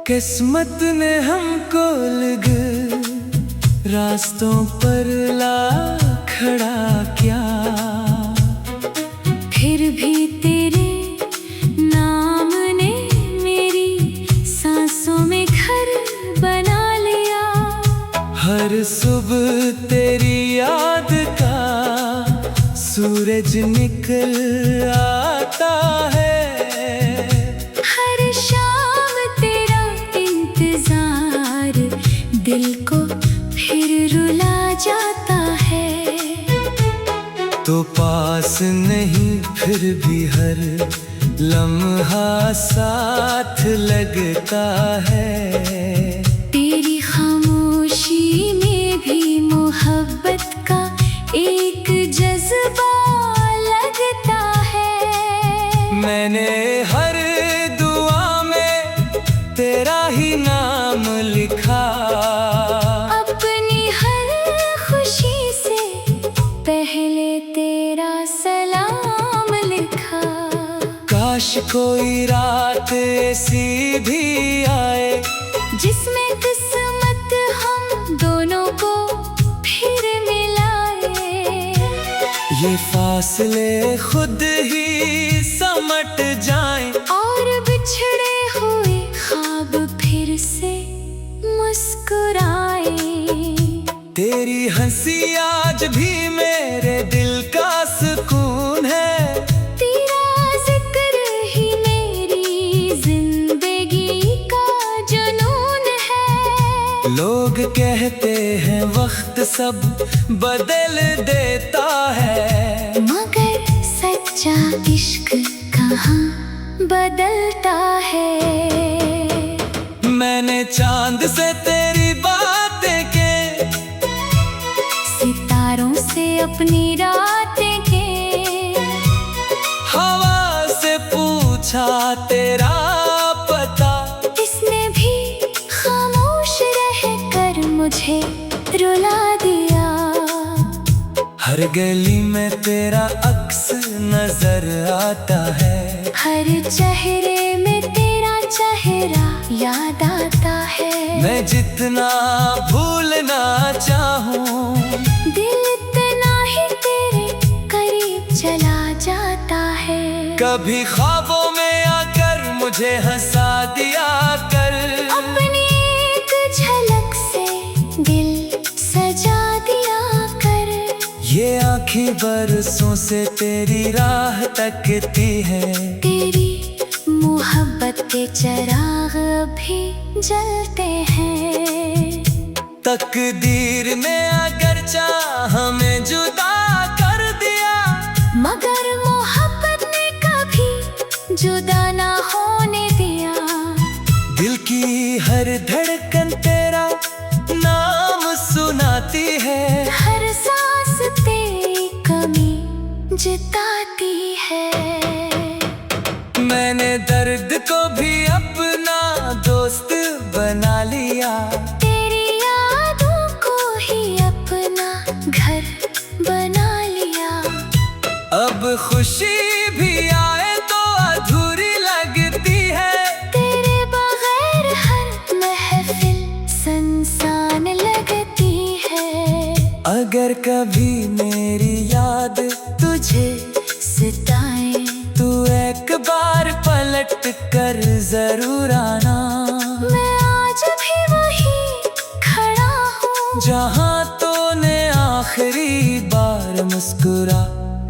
किस्मत ने हमको लग रास्तों पर ला खड़ा किया। फिर भी तेरे नाम ने मेरी सांसों में घर बना लिया। हर सुबह तेरी याद का सूरज निकल आता है। दिल को फिर रुला जाता है। तो पास नहीं फिर भी हर लम्हा साथ लगता है। तेरी खामोशी में भी मोहब्बत का एक जज्बा लगता है। मैंने हर दुआ में तेरा ही नाम लिखा। अपनी हर खुशी से पहले तेरा सलाम लिखा। काश कोई रात ऐसी भी आए जिसमें किस्मत हम दोनों को फिर मिलाए। ये फासले खुद ही समट जाएं और बिछड़े हुए ख्वाब फिर से मुस्कुराए। तेरी हंसी आज भी मेरे दिल का सुकून है। तेरा जिक्र ही मेरी जिंदगी का जुनून है। लोग कहते हैं वक्त सब बदल देता है, मगर सच्चा इश्क कहाँ बदलता है। मैंने चांद से तेरी बातें के, सितारों से अपनी रातें के, हवा से पूछा तेरा पता। इसने भी खामोश रहकर मुझे रुला दिया। हर गली में तेरा अक्स नजर आता है। हर चेहरे में तेरा चेहरा याद आता है। मैं जितना भूलना चाहूं, दिल इतना ही तेरे करीब चला जाता है। कभी ख्वाबों में आकर मुझे हंसा दिया कर। अपनी एक झलक से दिल सजा दिया कर। ये आँखें बरसों से तेरी राह तकती है। तेरी मोहब्बत के चिराग भी जलते हैं। तकदीर ने अगर चाहा हमें जुदा कर दिया, मगर मोहब्बत ने कभी जुदा ना होने दिया। दिल की हर धड़कन तेरा नाम सुनाती है। हर सांस तेरी कमी जताती है। मैंने दर्द को भी अपना दोस्त बना लिया। तेरी यादों को ही अपना घर बना लिया। अब खुशी भी आए तो अधूरी लगती है। तेरे बगैर हर महफिल सुनसान लगती है। अगर कभी मेरी याद तुझे सताए तू एक बार पलट कर जरूर आना। मैं आज भी वही खड़ा हूँ जहाँ तूने आखिरी बार मुस्कुरा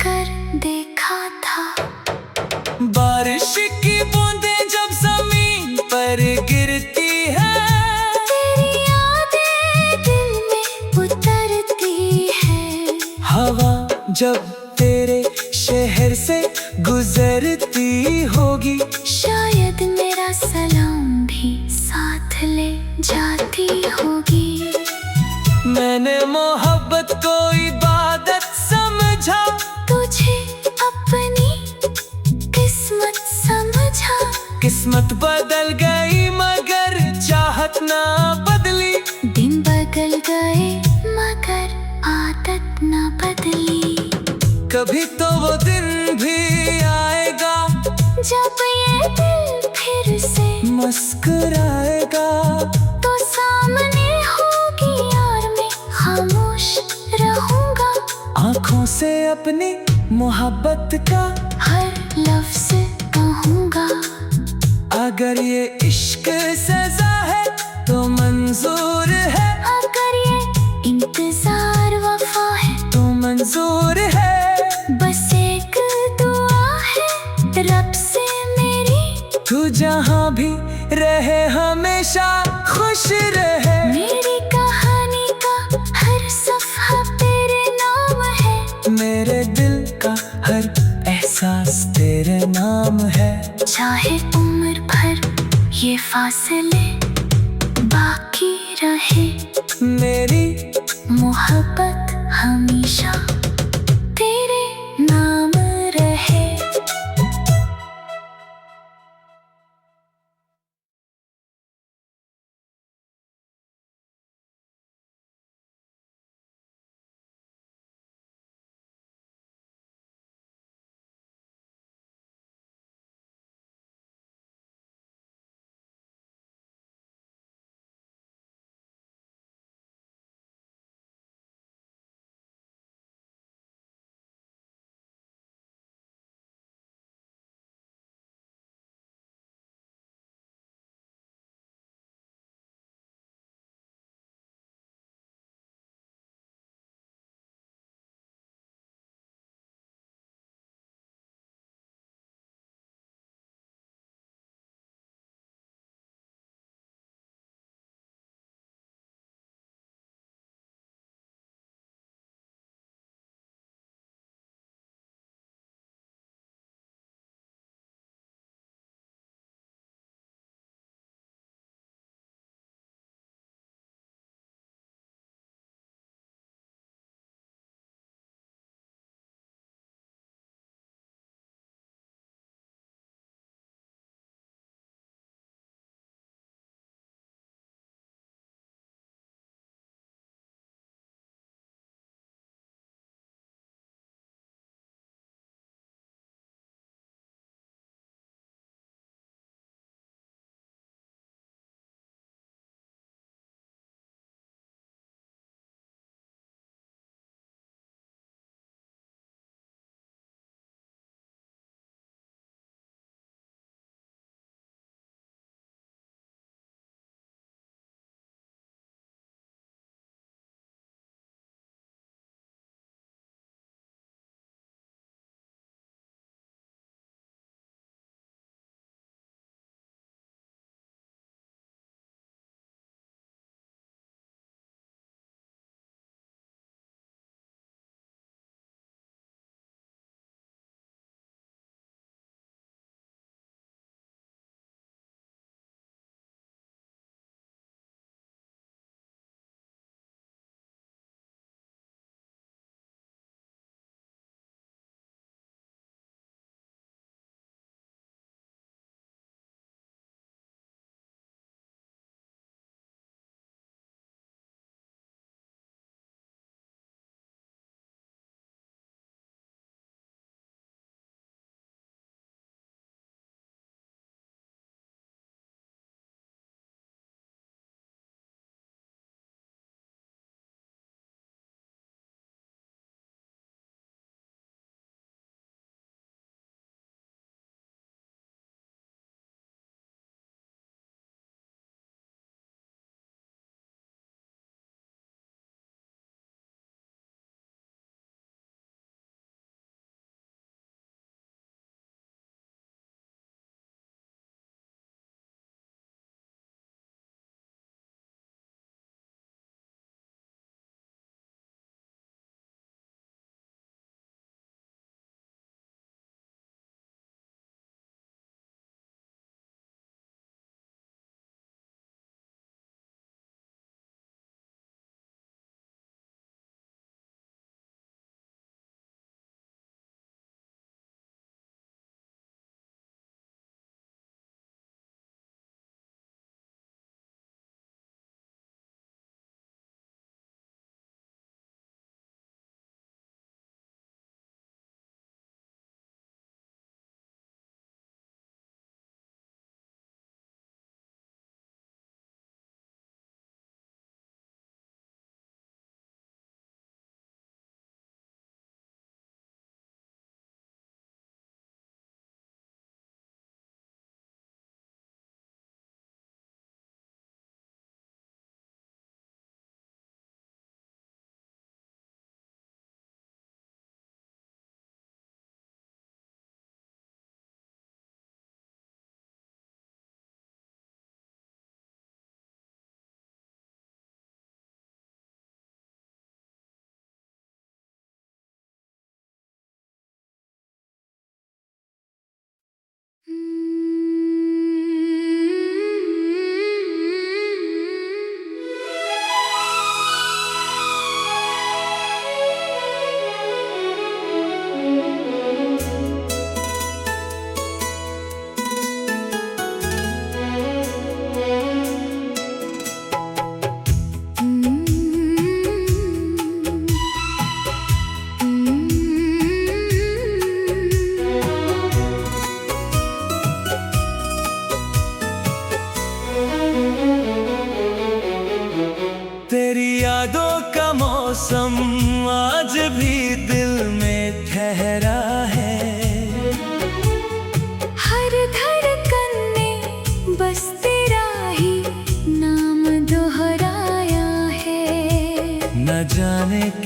कर देखा था। बारिश की बूंदें जब जमीन पर गिरती है, तेरी यादें दिल में उतरती है। हवा जब तेरे शहर से गुजरती होगी, शायद मेरा सलाम भी साथ ले जाती होगी। मैंने मोहब्बत को इबादत समझा। तुझे अपनी किस्मत समझा। किस्मत बदल गई मगर चाहत ना बदली। दिन बदल गए मगर आदत ना बदली। कभी तो वो दिन भी आएगा जब ये दिल फिर से मुस्कुराएगा। अपनी मोहब्बत का हर लफ्ज कहूँगा। अगर ये इश्क सजा है तो मंजूर है, अगर ये इंतजार वफा है तो मंजूर है। बस एक दुआ है रब से मेरी, तू जहाँ भी रहे हमेशा खुश रहे। मेरी कहानी का हर सफ़ा तेरे नाम है, मेरे दिल का हर एहसास तेरे नाम है। चाहे उम्र भर ये फासले बाकी रहे, मेरी मोहब्बत हमेशा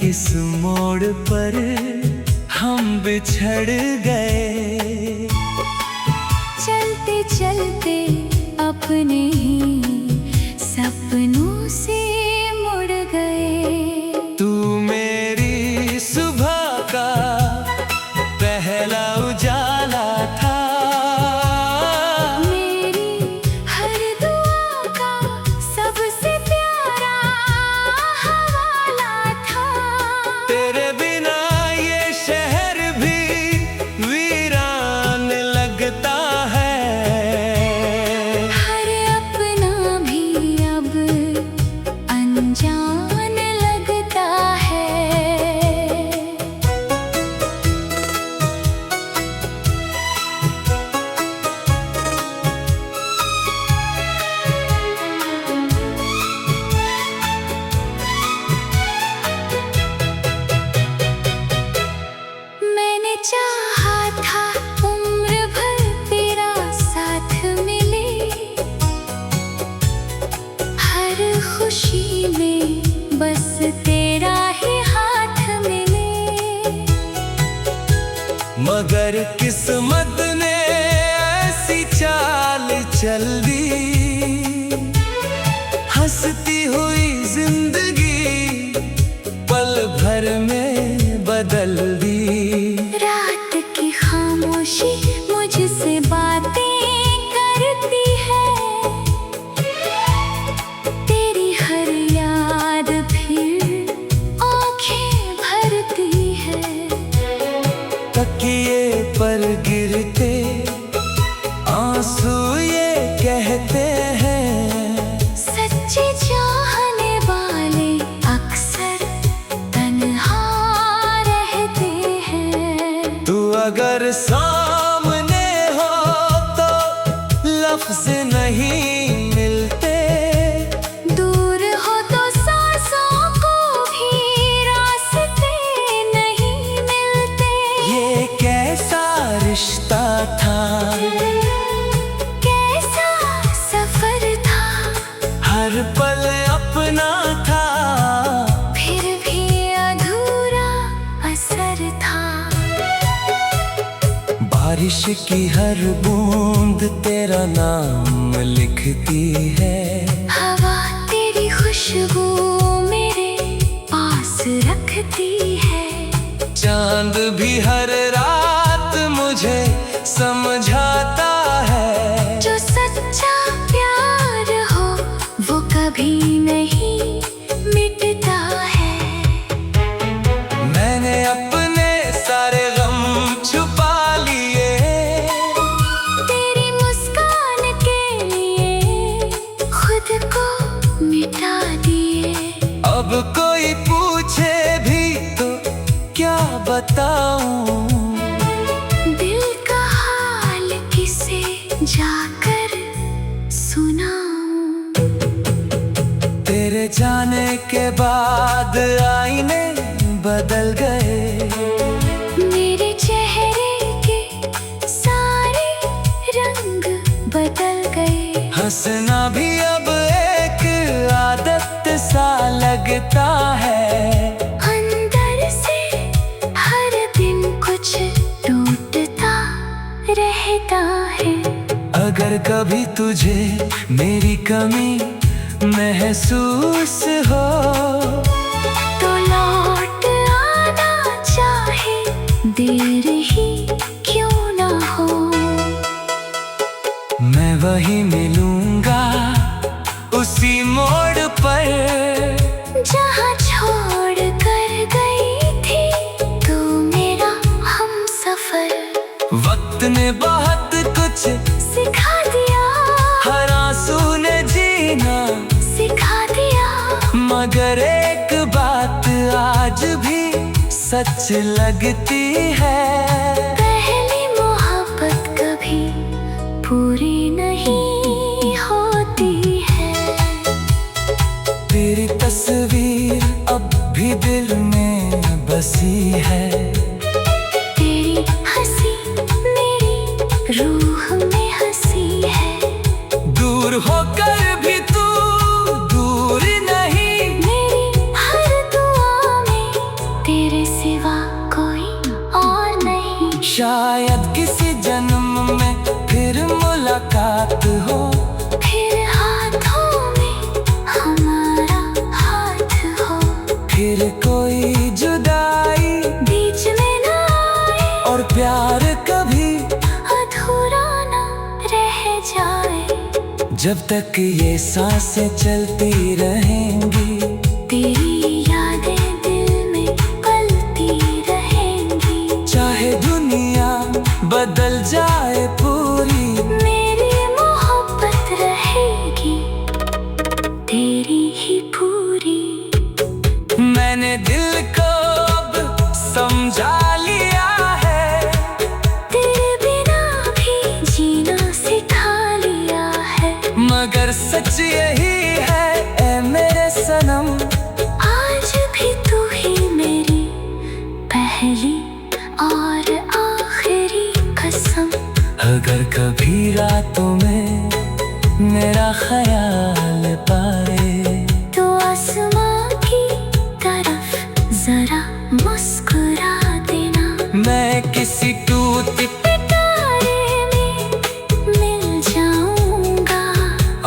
किस मोड़ पर हम बिछड़ गए। चलते चलते अपने ही सपनों से मुड़ गए। तू मेरी सुबह का पहला उजाला था, मेरी हर दुआ का सबसे प्यारा हवाला था। तेरे बिना ये शहर भी वीरान लगता है। हर अपना भी अब अनजान लगता है। मैंने चाहा था उम्र भर तेरा साथ मिले, हर खुशी में बस तेरा ही हाथ मिले। मगर किस्मत ने ऐसी चाल चल दी, हंसती हुई जिंदगी पल भर में बदल दी। रात की खामोशी मुझसे बातें करती है, तेरी हर याद फिर आँखें भरती है। तकिए पर गिरते आंसू ये कहते हैं, सच्चे चाहने वाले अक्सर तन्हा रहते हैं। तू अगर सामने हो तो लफ्ज नहीं मिलते, दूर हो तो सांसों को भी रास्ते नहीं मिलते। ये कैसा रिश्ता था, कैसा सफर था, हर पल अपना था, फिर भी अधूरा असर था। बारिश की हर बूंद तेरा नाम लिखती है, हवा तेरी खुशबू मेरे पास रखती है। चांद भी हर रात मुझे समझाता है। जो सच्चा प्यार हो वो कभी नहीं मिटता है। मैंने अपने सारे गम छुपा लिए, तेरी मुस्कान के लिए खुद को मिटा दिए। अब कोई पूछे भी तो क्या बताऊं, दिल का हाल किसे जाकर सुनाऊं। तेरे जाने के बाद आईने बदल गए, मेरे चेहरे के सारे रंग बदल गए। हंसना भी अब एक आदत सा लगता है। अंदर से हर दिन कुछ टूटता रहता है। अगर कभी तुझे मेरी कमी महसूस हो, तो लौट आना चाहे देर ही क्यों ना हो। मैं वही मिलूंगा उसी मोड़ पर, जहाँ छोड़ कर गई थी तू मेरा हमसफर। वक्त ने बहुत कुछ सिखा दिया, हर आंसू ने जीना सिखा दिया। मगर एक बात आज भी सच लगती है, पहली मोहब्बत कभी पूरी नहीं होती है। तेरी तस्वीर अब भी दिल में बसी है, तेरी हंसी मेरी रूह में हंसी है। दूर होकर भी तू दूर नहीं, मेरी हर दुआ में किसी जन्म में फिर मुलाकात हो, फिर हाथों में हमारा हाथ हो, फिर कोई जुदाई बीच में ना आए और प्यार कभी अधूरा ना रह जाए। जब तक ये सांसें चलती रहेंगी, तेरी यादें दिल में पलती रहेंगी। चाहे दुनिया बदल जाए पूरी, मेरी मोहब्बत रहेगी तेरी ही पूरी। मैंने दिल को अब समझा लिया है, तेरे बिना भी जीना सिखा लिया है। मगर सच यही है ऐ मेरे सनम, आज भी तू ही मेरी पहली और आखिरी कसम। अगर कभी रातों में मेरा ख्याल पाए, तो आसमां की तरफ जरा मुस्कुरा देना। मैं किसी टूटी तारे में मिल जाऊंगा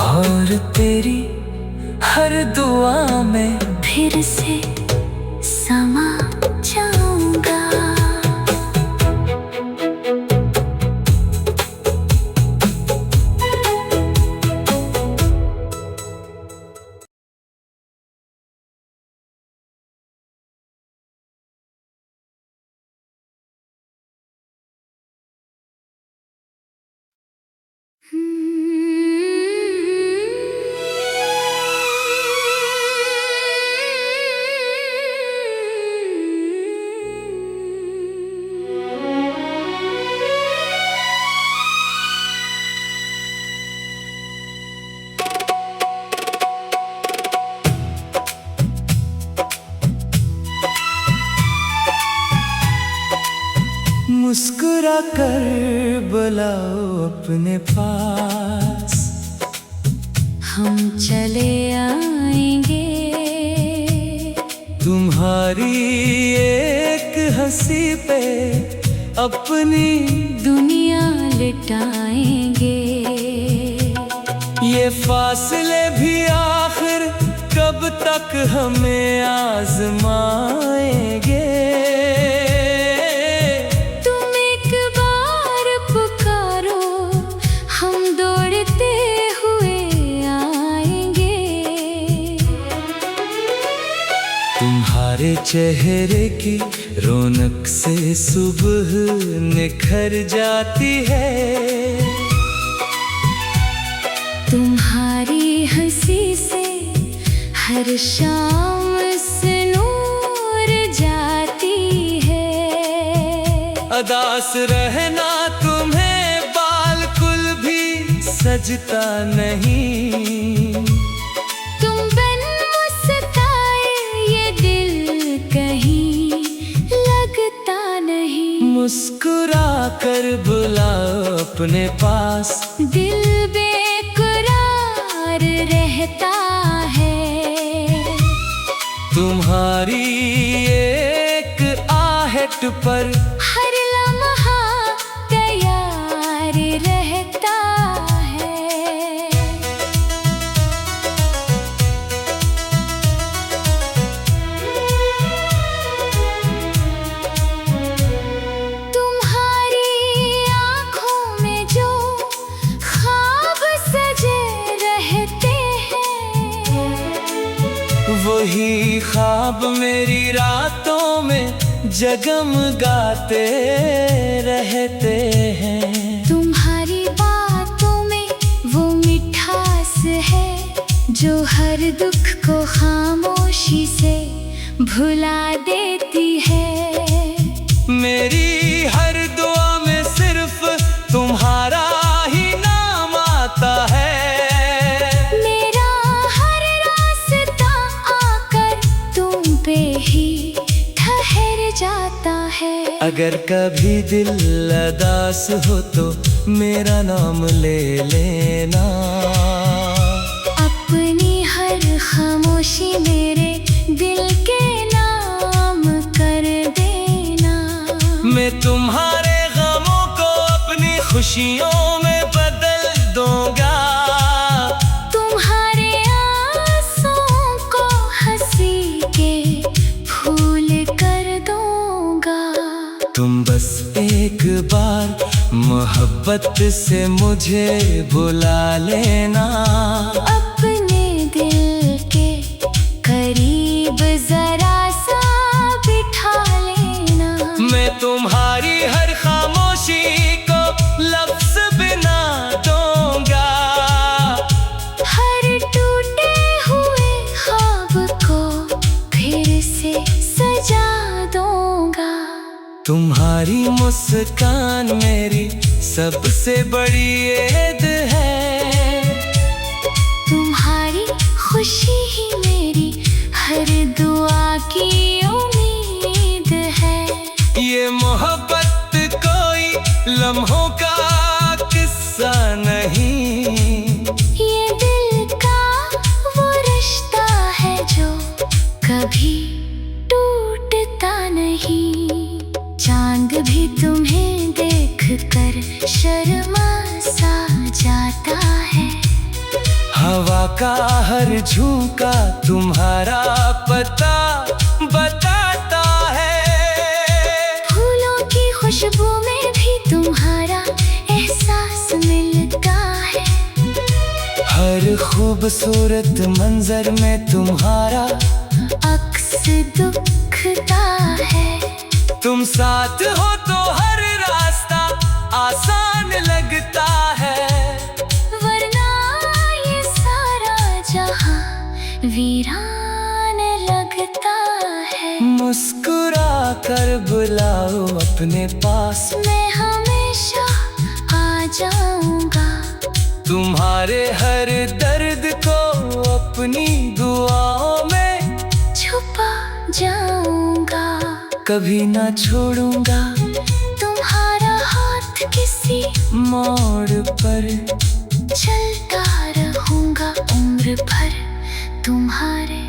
और तेरी हर दुआ में फिर से समा जाऊंगा। मुस्कुरा कर बुलाओ अपने पास, हम चले आएंगे। तुम्हारी एक हंसी पे अपनी दुनिया लिटाएंगे। ये फासले भी आखिर कब तक हमें आजमाएंगे। तुम एक बार पुकारो, हम दौड़ते हुए आएंगे। तुम्हारे चेहरे की रौनक से सुबह निखर जाती है, तुम्हारी हंसी से हर शाम से नूर जाती है। अदास रहना तुम्हें बालकुल भी सजता नहीं, तुम बिन मुस्काए ये दिल कहीं लगता नहीं। मुस्कुरा कर बुलाओ अपने पास, दिल बेकरार रहता है। तुम्हारी एक आहट पर हर लम्हा तैयार रहता है। तुम्हारी आँखों में जो ख्वाब सजे रहते हैं, वही ख्वाब मेरी रातों में जगमगाते रहते हैं। तुम्हारी बातों में वो मिठास है जो हर दुख को खामोशी से भुला देती है। मेरी हर दुआ में सिर्फ तुम्हारा ही नाम आता है। मेरा हर रास्ता आकर तुम पे ही ठहर जाता है। अगर कभी दिल उदास हो तो मेरा नाम ले लेना, अपनी हर खामोशी मेरे दिल के नाम कर देना। मैं तुम्हारे गमों को खुशियों में बदल दूंगा। तुम्हारे आंसुओं को हंसी के फूल कर दूंगा। तुम बस एक बार मोहब्बत से मुझे बुला लेना। अपने दिल के करीब जरा सा बिठा लेना। मैं तुम्हारी हर खामोशी को लफ्ज़ बिना दूंगा। हर टूटे हुए ख्वाब को फिर से सजा दूंगा। तुम्हारी मुस्कान मेरी सबसे बड़ी ईद है। तुम्हारी खुशी ही मेरी हर दुआ की उम्मीद है। ये मोहब्बत कोई लम्हों का किस्सा नहीं। ये दिल का वो रिश्ता है जो कभी टूटता नहीं। चांद भी तुम्हें देख कर शर्मा सा जाता है। हवा का हर झोंका तुम्हारा पता बताता है। फूलों की खुशबू में भी तुम्हारा एहसास मिलता है। हर खूबसूरत मंजर में तुम्हारा अक्स दुखता है। तुम साथ हो तो हर रास्ता आसान लगता है। वरना ये सारा जहां वीरान लगता है। मुस्कुरा कर बुलाओ अपने पास, मैं हमेशा आ जाऊंगा। तुम्हारे हर दर्द को अपनी दुआओं में छुपा जाऊंगा। कभी ना छोड़ूंगा तुम्हारा हाथ किसी मोड़ पर। चलता रहूंगा उम्र भर तुम्हारे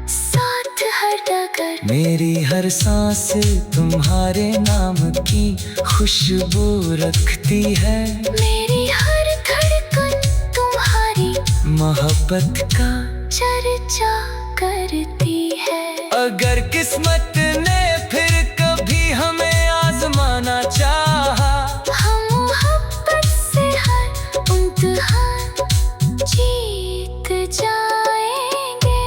साथ हर डगर। मेरी हर सांस तुम्हारे नाम की खुशबू रखती है। मेरी हर धड़कन तुम्हारी मोहब्बत का चर्चा करती है। अगर किस्मत ने फिर कभी हमें आजमाना चाहा, हम मोहब्बत से हर इम्तिहान जीत जाएंगे।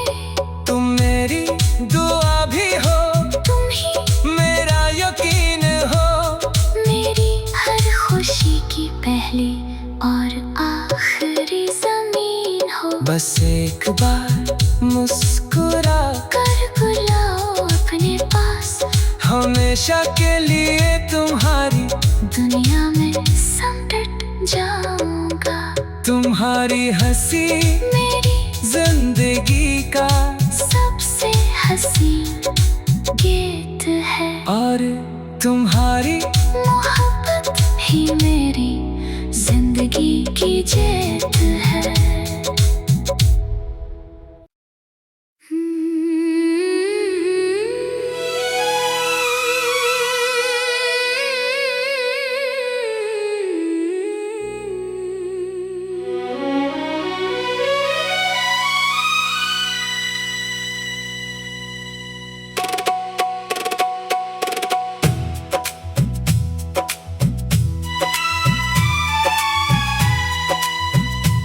तुम मेरी दुआ भी हो, तुम ही मेरा यकीन हो। मेरी हर खुशी की पहली और आखिरी ज़मीन हो। बस एक बार मुस्कुरा कर बुलाओ अपने पास। हमेशा के लिए तुम्हारी दुनिया में समट जाऊंगा। तुम्हारी हंसी मेरी जिंदगी का सबसे हसीन गीत है। और तुम्हारी मोहब्बत ही मेरी जिंदगी की जीत है।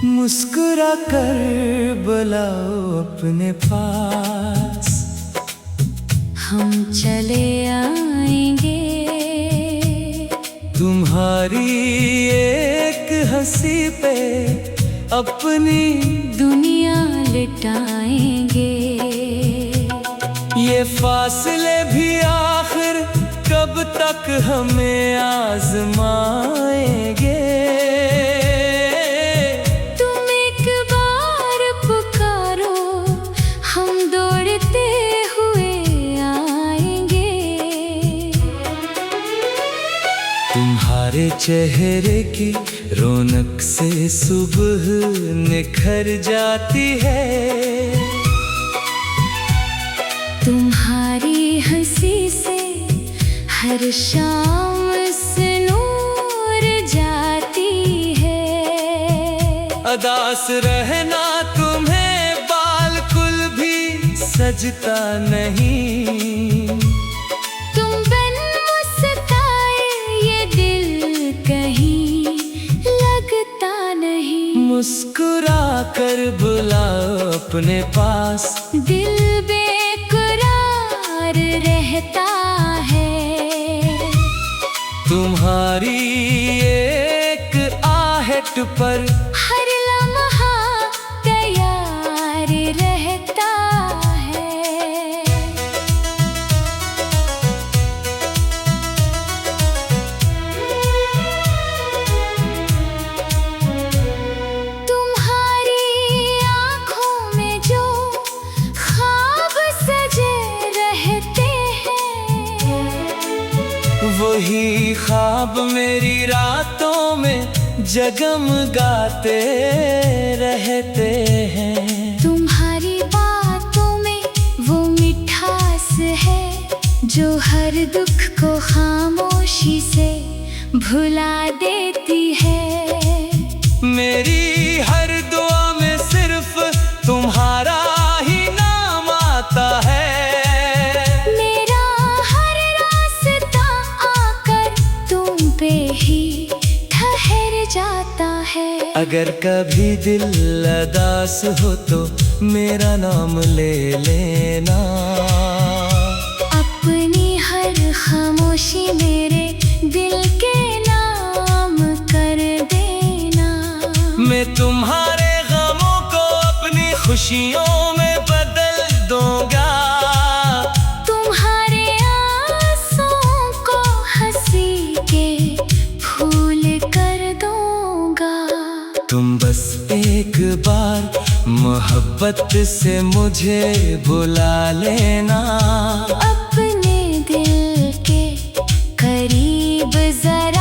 मुस्कुरा कर बुलाओ अपने पास। हम चले आएंगे। तुम्हारी एक हंसी पे अपनी दुनिया लिटाएंगे। ये फासले भी आखिर कब तक हमें आजमाएंगे। तुम एक बार पुकारो, हम दौड़ते हुए आएंगे। तुम्हारे चेहरे की रौनक से सुबह निखर जाती है। तुम्हारी हंसी से हर शाम से नूर जाती उदास रहना तुम्हें बालकुल भी सजता नहीं। तुम बिन मुस्काए ये दिल कहीं लगता नहीं। मुस्कुरा कर बुलाओ अपने पास, दिल बेकरार रहता है। तुम्हारी एक आहट पर हर लम्हा तैयार रहता है। तुम्हारी आँखों में जो ख्वाब सजे रहते हैं, वही ख्वाब मेरी रातों में जगमगाते रहते हैं। तुम्हारी बातों में वो मिठास है जो हर दुख को खामोशी से भुला देती है। मेरी हर दुआ में सिर्फ तुम्हारा ही नाम आता है। मेरा हर रास्ता आकर तुम पे ही ठहर जाता है। अगर कभी दिल उदास हो तो मेरा नाम ले लेना। अपनी हर खामोशी मेरे दिल के नाम कर देना। मैं तुम्हारे गमों को अपनी खुशियों में बदल दूंगा। तुम्हारे आंसुओं को हंसी के फूल कर दूंगा। तुम बस एक बार मोहब्बत से मुझे बुला लेना। अपने दिल के करीब जरा